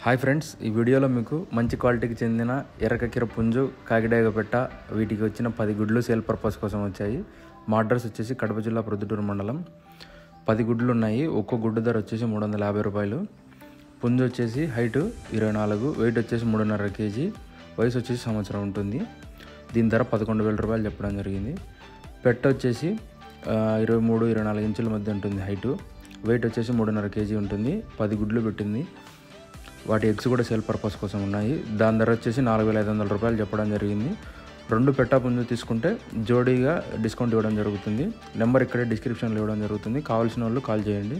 Hi friends, ఈ వీడియోలో మీకు మంచి క్వాలిటీకి చెందిన ఎర్రకక్కిర పుంజు, కాకిడాగ పెట్ట వీటికి వచ్చిన 10 గుడ్లు సేల్ పర్పస్ కోసం వచ్చాయి. మా అడ్రస్ వచ్చేసి కడప జిల్లా ప్రొద్దుటూరు మండలం. 10 గుడ్లు ఉన్నాయి. ఒక్కో గుడ్డు ధర వచ్చేసి 350 రూపాయలు. పుంజు వచ్చేసి హైట్ 24, వెయిట్ వచ్చేసి 3.5 kg, వయసు వచ్చేసి సంవత్సరం ఉంటుంది. దీని ధర 11,000 రూపాయలు చెప్పడం జరిగింది. పెట్ట వచ్చేసి 23-24 ఇంచుల మధ్య ఉంటుంది హైటు. వెయిట్ వచ్చేసి 3.5 kg ఉంటుంది. 10 గుడ్లు పెట్టింది. వాటి ఎగ్స్ కూడా సేల్ పర్పస్ కోసం ఉన్నాయి. దాని ధర వచ్చేసి 4,500 రూపాయలు చెప్పడం జరిగింది. 2 పెట్టా పుంజు తీసుకుంటే జోడీగా డిస్కౌంట్ ఇవ్వడం జరుగుతుంది. నెంబర్ ఇక్కడే డిస్క్రిప్షన్లో ఇవ్వడం జరుగుతుంది. కావాల్సిన వాళ్ళు కాల్ చేయండి.